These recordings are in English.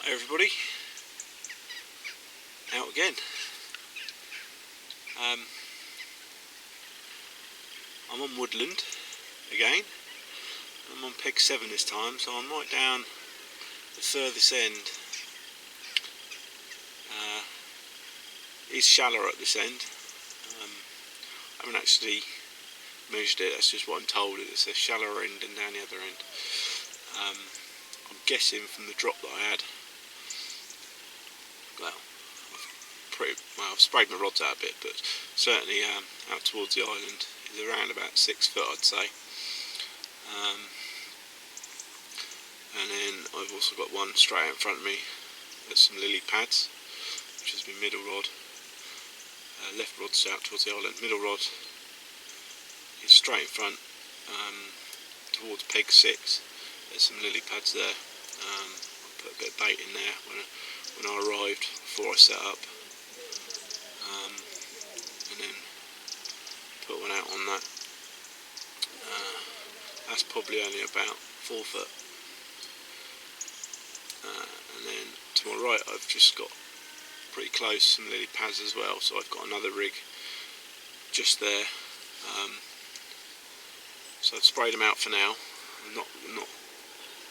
Hi everybody, out again. I'm on Woodland again. I'm on peg 7 this time, so I'm right down the furthest end. It's shallower at this end. I haven't actually measured it, that's just what I'm told. It's a shallower end and down the other end. I'm guessing from the drop that I had, I've sprayed my rods out a bit, but certainly out towards the island is around about 6 foot, I'd say. And then I've also got one straight out in front of me. There's some lily pads, which is my middle rod. Left rod's out towards the island. Middle rod is straight in front towards peg 6. There's some lily pads there. I put a bit of bait in there when I arrived before I set up. And then put one out on that. That's probably only about 4 foot. And then to my right I've just got pretty close some lily pads as well, so I've got another rig just there. So I've sprayed them out for now. I'm not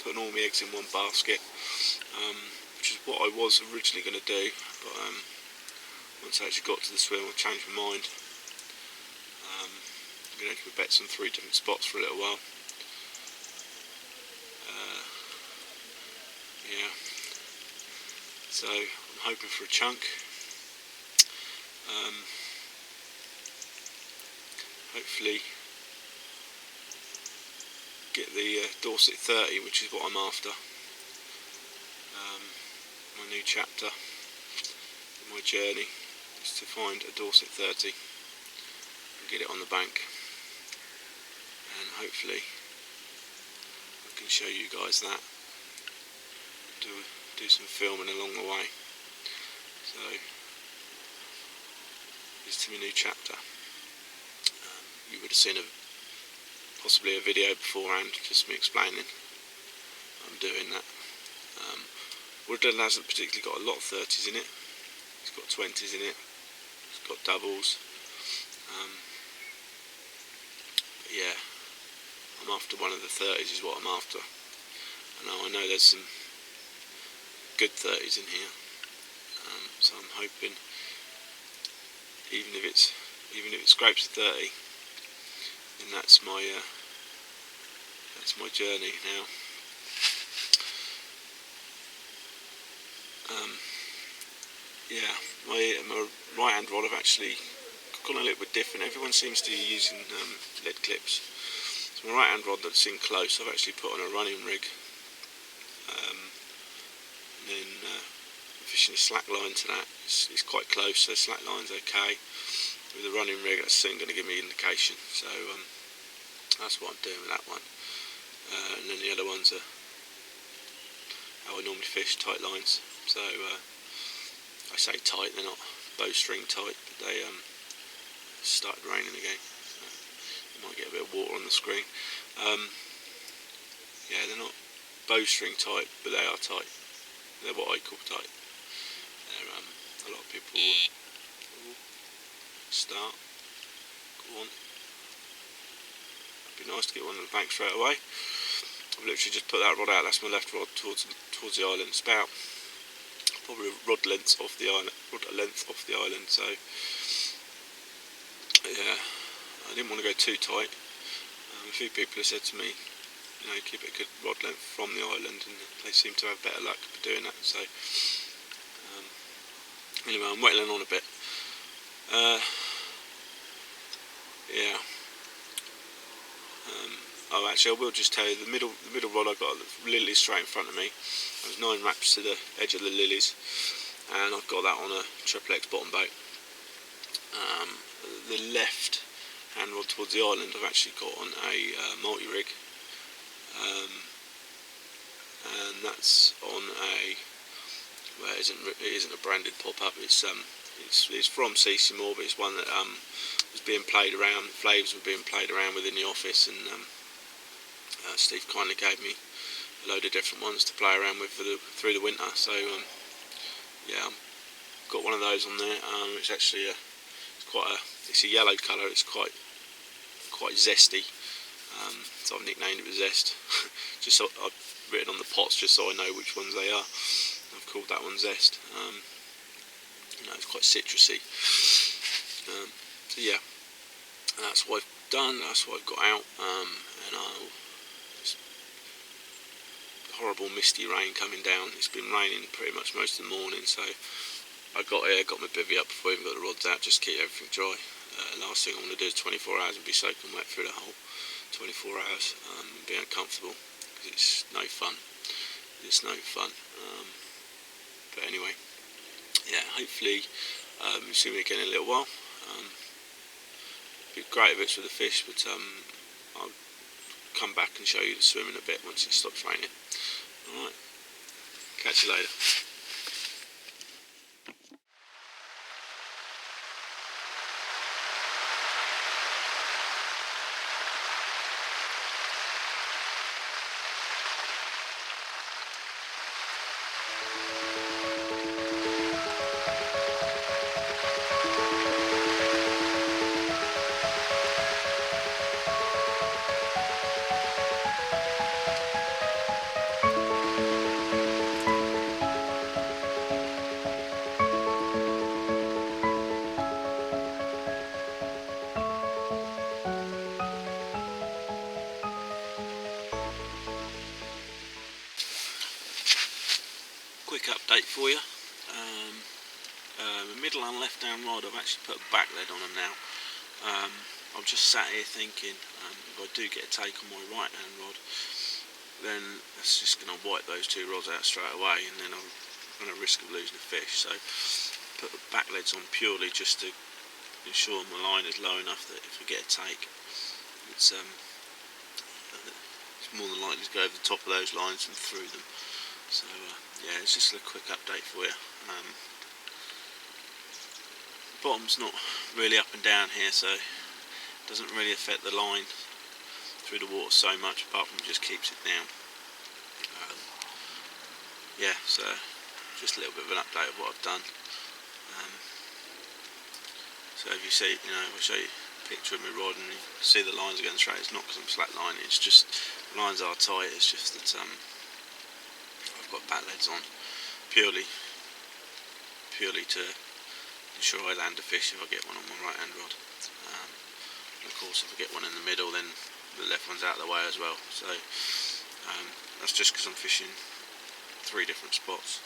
putting all my eggs in one basket, which is what I was originally going to do, but once I actually got to the swim I changed my mind. I'm going to keep bets on 3 different spots for a little while. Yeah, so I'm hoping for a chunk. Hopefully get the Dorset 30, which is what I'm after. My new chapter in my journey is to find a Dorset 30 and get it on the bank, and hopefully I can show you guys that, do some filming along the way. So this is my new chapter. You would have seen possibly a video beforehand, just me explaining I'm doing that. Woodland hasn't particularly got a lot of 30s in it. It's got 20s in it. It's got doubles. But yeah, I'm after one of the 30s is what I'm after. And I know there's some good 30s in here. So I'm hoping, even if it scrapes a 30, then that's my journey now. Yeah, my right hand rod I've actually gone a little bit different. Everyone seems to be using lead clips. So my right hand rod that's in close I've actually put on a running rig. And then I'm fishing a slack line to that. It's quite close, so slack line's okay. With the running rig that's soon going to give me an indication. So that's what I'm doing with that one. And then the other ones are how I normally fish, tight lines. So I say tight, they're not bowstring tight, but they started raining again. So you might get a bit of water on the screen. Yeah, they're not bowstring tight, but they are tight. They're what I call tight. They're, a lot of people will start. Go on. It'd be nice to get one on the bank straight away. I've literally just put that rod out. That's my left rod towards the island. It's about probably a rod length off the island. So yeah, I didn't want to go too tight. A few people have said to me, you know, keep it a good rod length from the island, and they seem to have better luck for doing that. So anyway, I'm whittling on a bit. Yeah. Oh, actually, I will just tell you, the middle rod I got the lilies straight in front of me. There's 9 wraps to the edge of the lilies, and I've got that on a triple X bottom boat. The left hand rod towards the island I've actually got on a multi-rig, and that's on a, well, it isn't a branded pop-up. It's from CC Moore, but it's one that was being played around. Flavors were being played around within the office, and Steve kindly gave me a load of different ones to play around with through the winter. So yeah, I've got one of those on there. It's actually it's a yellow colour. It's quite zesty. So I've nicknamed it with Zest. Just so I've written on the pots just so I know which ones they are. I've called that one Zest. It's quite citrusy. So yeah, that's what I've done. That's what I've got out. And horrible misty rain coming down. It's been raining pretty much most of the morning, so I got here, got my bivvy up before I even got the rods out, just to keep everything dry. Last thing I want to do is 24 hours and be soaking wet through the whole 24 hours and be uncomfortable, because it's no fun. It's no fun. But anyway, yeah, hopefully you'll see me again in a little while. It'd be great if it's with the fish, but I'll come back and show you the swimming a bit once it stops raining. Alright, catch you later. Quick update for you. The middle and left hand rod, I've actually put a back lead on them now. I'm just sat here thinking, if I do get a take on my right hand rod, then it's just going to wipe those two rods out straight away, and then I'm going to risk of losing a fish. So put the back leads on purely just to ensure my line is low enough that if we get a take, it's more than likely to go over the top of those lines and through them. So yeah, it's just a quick update for you. Bottom's not really up and down here, so it doesn't really affect the line through the water so much, apart from it just keeps it down. Yeah, so just a little bit of an update of what I've done. So if you see, if I show you a picture of my rod and you see the lines going straight, it's not because I'm slack lining, it's just the lines are tight. It's just that I've got back leads on purely to ensure I land a fish if I get one on my right hand rod. And of course if I get one in the middle, then the left one's out of the way as well. So that's just because I'm fishing 3 different spots.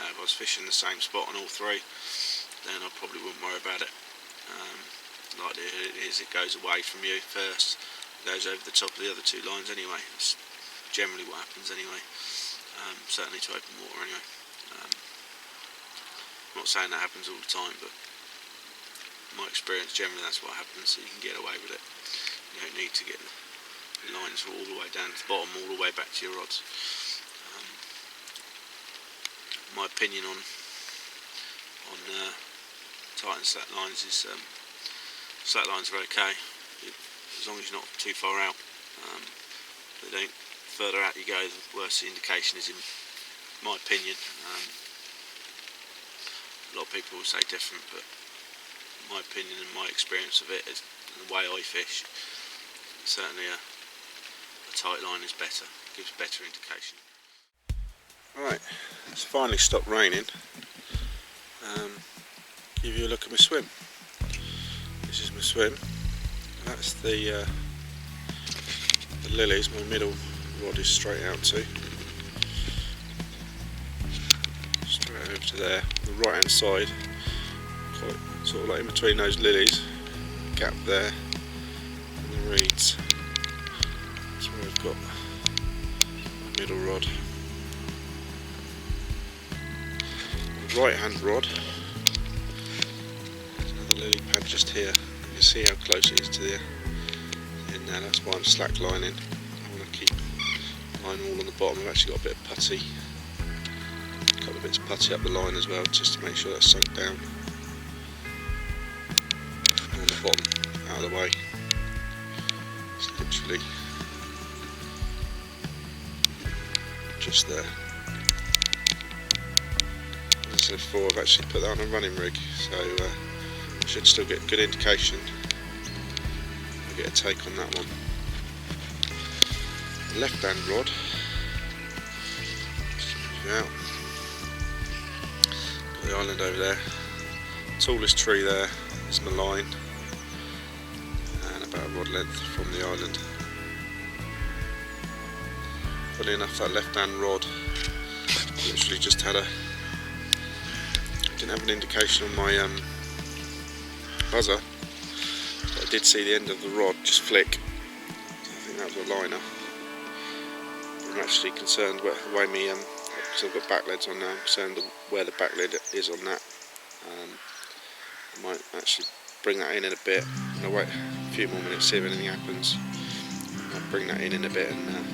If I was fishing the same spot on all 3, then I probably wouldn't worry about it. Likelihood is it goes away from you first, goes over the top of the other 2 lines anyway. That's generally what happens anyway. Certainly to open water anyway. I'm not saying that happens all the time, but in my experience generally that's what happens, so you can get away with it. You don't need to get the lines all the way down to the bottom, all the way back to your rods. My opinion on tight and slack lines is slack lines are okay as long as you're not too far out. They don't. Further out you go, the worse the indication is, in my opinion. A lot of people will say different, but my opinion and my experience of it is the way I fish. Certainly a tight line is better, gives better indication. Right, it's finally stopped raining. Give you a look at my swim. This is my swim. That's the lilies. My middle rod is straight out to. Straight over to there. The right hand side, quite sort of like in between those lilies, gap there, and the reeds. That's where I've got my middle rod. The right hand rod, there's another lily pad just here. You can see how close it is to the end now. That's why I'm slack lining. I want to keep line all on the bottom. I've actually got a bit of putty, a couple of bits of putty up the line as well, just to make sure that's sunk down. And on the bottom, out of the way. It's literally just there. As I said before, I've actually put that on a running rig, so I should still get good indication. I'll get a take on that one. The left hand rod, just move it out. Got the island over there. Tallest tree there is my line, and about a rod length from the island. Funny enough, that left hand rod literally just had didn't have an indication on my buzzer, but I did see the end of the rod just flick. I think that was a liner. I'm actually concerned where me, because I've got back leads on now, I'm concerned where the back lid is on that. I might actually bring that in a bit, and I'll wait a few more minutes, see if anything happens. I'll bring that in a bit and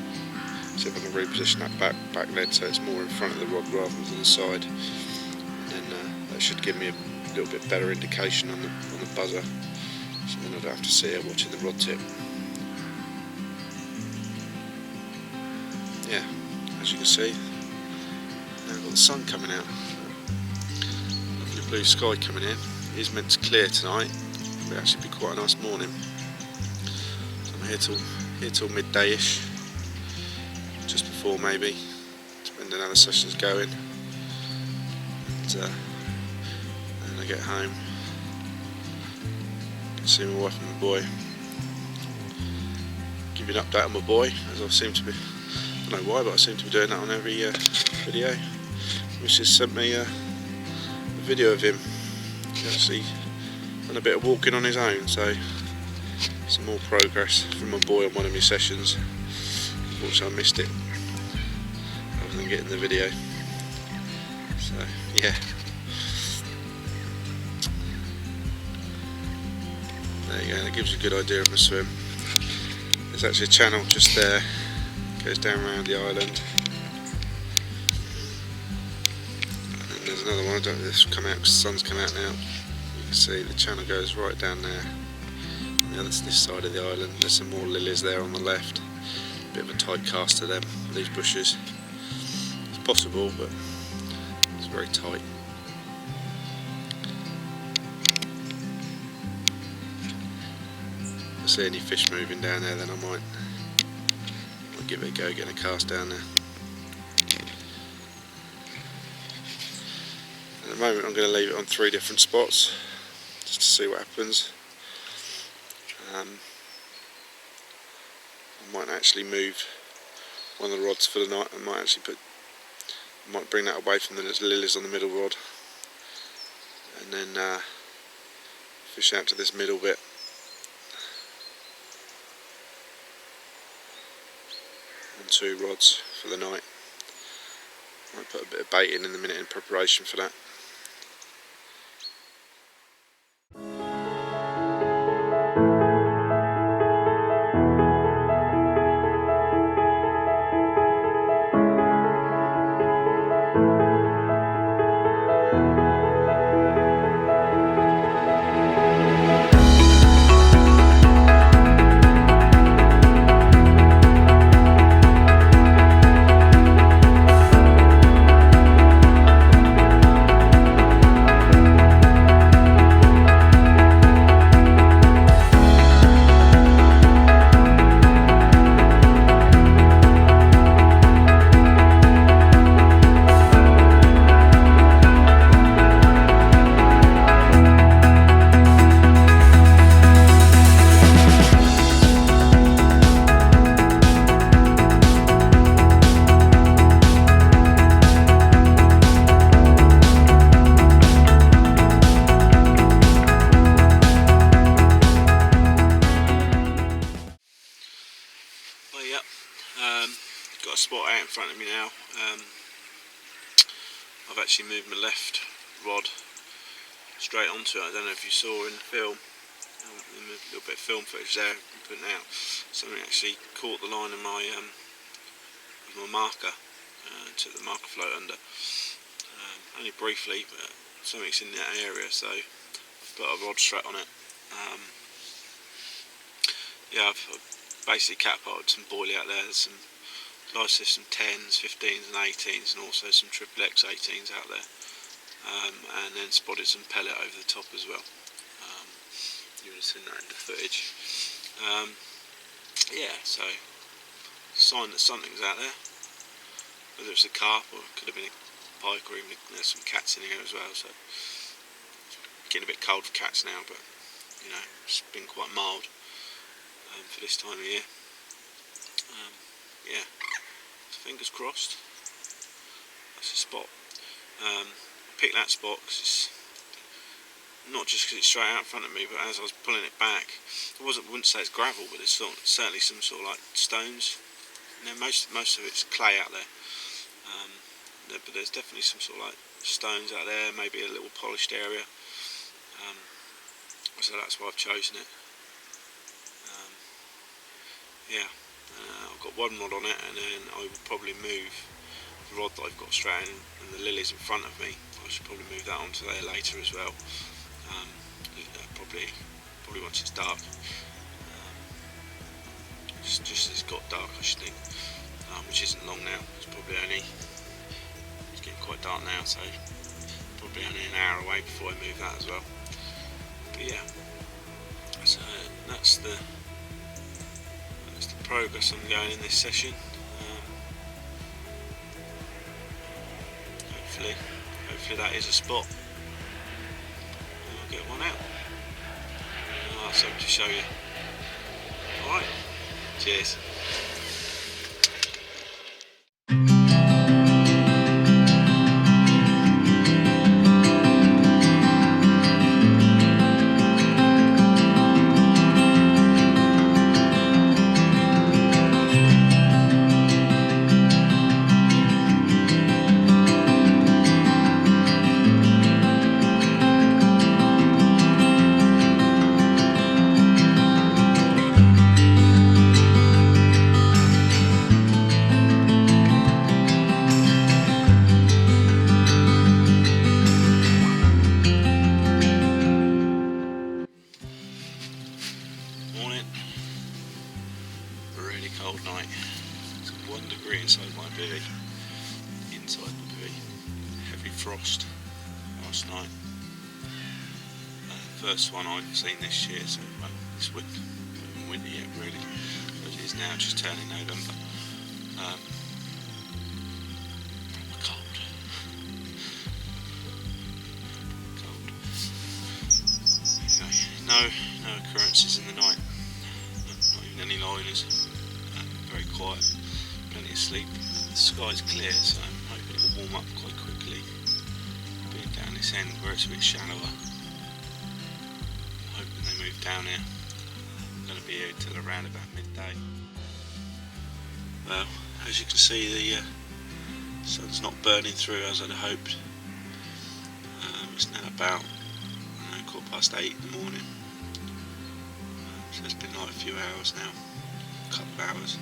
see if I can reposition that back lid so it's more in front of the rod rather than the side. And then that should give me a little bit better indication on the buzzer, so then I don't have to see it watching the rod tip. Yeah, as you can see, now I've got the sun coming out. Lovely blue sky coming in. It is meant to clear tonight. It'll actually be quite a nice morning. So I'm here till midday-ish, just before maybe, depending on how the session's going. And then I get home, can see my wife and my boy. Give you an update on my boy, as I seem to be. I don't know why, but I seem to be doing that on every video. Which has sent me a video of him. He actually done a bit of walking on his own, so some more progress from my boy on one of my sessions. Unfortunately I missed it other than getting the video. So yeah. There you go, that gives you a good idea of my swim. There's actually a channel just there, goes down around the island. And there's another one, I don't know if this will come out because the sun's come out now. You can see the channel goes right down there. On the other this side of the island, there's some more lilies there on the left. Bit of a tight cast to them, these bushes. It's possible, but it's very tight. If I see any fish moving down there, then I might give it a go, getting a cast down there. At the moment I'm going to leave it on 3 different spots, just to see what happens. I might actually move one of the rods for the night. I might bring that away from the lilies on the middle rod, and then fish out to this middle bit. On 2 rods for the night. Might put a bit of bait in the minute in preparation for that. Got a spot out in front of me now. I've actually moved my left rod straight onto it. I don't know if you saw in the film, a little bit of film footage there putting out. Something actually caught the line of my marker, took the marker float under. Only briefly, but something's in that area, so I've put a rod strap on it. Yeah, I've basically catapulted some boilie out there. There's some like I said, some 10s, 15s and 18s, and also some triple X 18s out there, and then spotted some pellet over the top as well. You would have seen that in the footage. Yeah, so sign that something's out there, whether it's a carp or it could have been a pike, or even there's some cats in here as well. So getting a bit cold for cats now, but you know, it's been quite mild for this time of year. Yeah, so fingers crossed. That's a spot. I picked that spot because it's not just because it's straight out in front of me, but as I was pulling it back, wouldn't say it's gravel, but there's certainly some sort of like stones. You know, most of it's clay out there, but there's definitely some sort of like stones out there, maybe a little polished area. So that's why I've chosen it. Yeah, I've got one rod on it, and then I will probably move the rod that I've got straight in, and the lilies in front of me. I should probably move that onto there later as well. Probably once it's dark. Just as it's got dark, I should think, which isn't long now. It's getting quite dark now, so probably only an hour away before I move that as well. But yeah, so that's the progress I'm going in this session. Hopefully that is a spot, and I'll get one out. I'll have something to show you. Alright, cheers. Morning. Really cold night. It's 1 degree inside my bivvy. Inside the bivvy. Heavy frost last night. First one I've seen this year, so this winter, not even winter yet really. But it is now just turning November. Cold. Anyway, no occurrences in the night. Not even any liners. Very quiet. Plenty of sleep. The sky's clear, so I'm hoping it will warm up quite quickly. Being down this end where it's a bit shallower. I'm hoping they move down here. I'm going to be here till around about midday. Well, as you can see, the sun's not burning through as I'd hoped. It's now about 8:15 in the morning. So it's been like a few hours now, a couple of hours.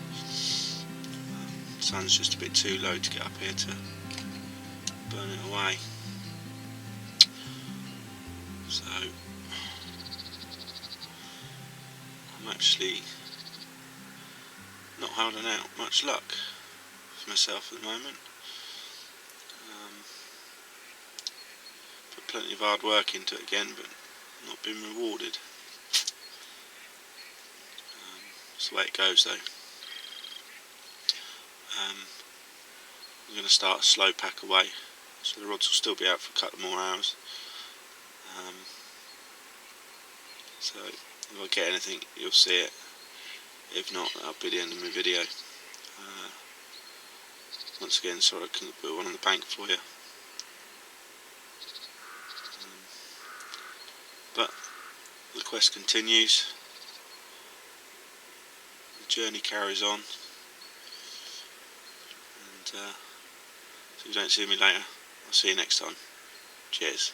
Sun's just a bit too low to get up here to burn it away. So I'm actually not holding out much luck for myself at the moment. Put plenty of hard work into it again, but not been rewarded. That's the way it goes though. I'm going to start a slow pack away, so the rods will still be out for a couple more hours. So if I get anything, you'll see it. If not, that'll be the end of my video. Once again, sorry I couldn't put one on the bank for you. But the quest continues. The journey carries on. And if you don't see me later, I'll see you next time. Cheers.